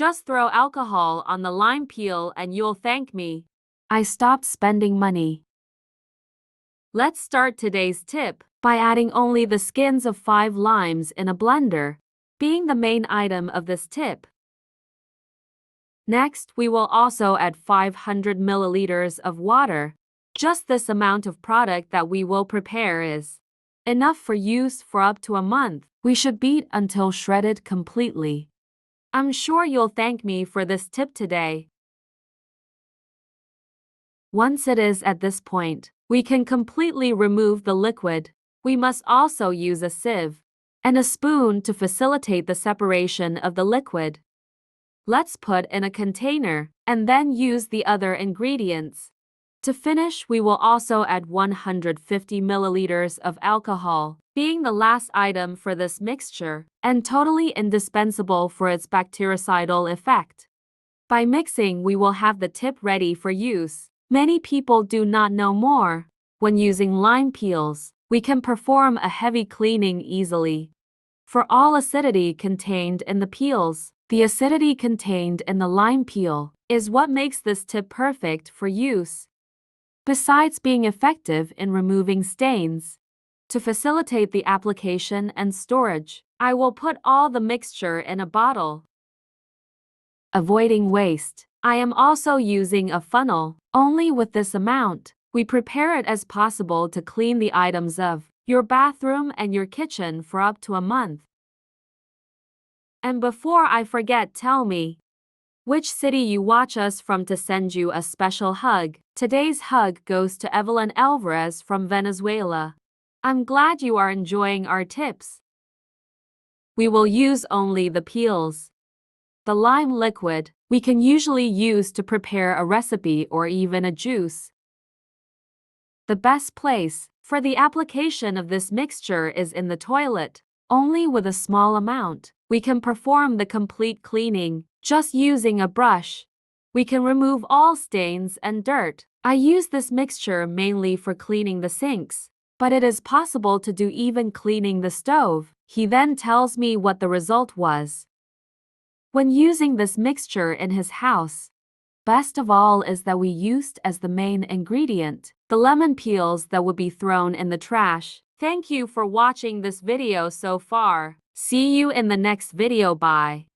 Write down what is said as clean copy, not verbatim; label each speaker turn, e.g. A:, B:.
A: Just throw alcohol on the lime peel and you'll thank me.
B: I stopped spending money.
A: Let's start today's tip
B: by adding only the skins of 5 limes in a blender, being the main item of this tip. Next, we will also add 500 milliliters of water. Just this amount of product that we will prepare is enough for use for up to a month. We should beat until shredded completely.
A: I'm sure you'll thank me for this tip today.
B: Once it is at this point,
A: we can completely remove the liquid. We must also use a sieve
B: and a spoon to facilitate the separation of the liquid.
A: Let's put in a container and then use the other ingredients.
B: To finish, we will also add 150 milliliters of alcohol,
A: being the last item for this mixture
B: and totally indispensable for its bactericidal effect.
A: By mixing, we will have the tip ready for use.
B: Many people do not know more. When using lime peels, we can perform a heavy cleaning easily. For all acidity contained in the peels, the acidity contained in the lime peel
A: is what makes this tip perfect for use.
B: Besides being effective in removing stains, to facilitate the application and storage,
A: I will put all the mixture in a bottle.
B: Avoiding waste,
A: I am also using a funnel.
B: Only with this amount,
A: we prepare it as possible to clean the items of your bathroom and your kitchen for up to a month. And before I forget, tell me which city you watch us from to send you a special hug.
B: Today's hug goes to Evelyn Alvarez from Venezuela.
A: I'm glad you are enjoying our tips.
B: We will use only the peels. The lime liquid we can usually use to prepare a recipe or even a juice. The best place for the application of this mixture is in the toilet. Only with a small amount, we can perform the complete cleaning. Just using a brush, we can remove all stains and dirt. I use this mixture mainly for cleaning the sinks, but it is possible to do even cleaning the stove. He then tells me what the result was. When using this mixture in his house, best of all is that we used as the main ingredient the lemon peels that would be thrown in the trash.
A: Thank you for watching this video so far.
B: See you in the next video. Bye.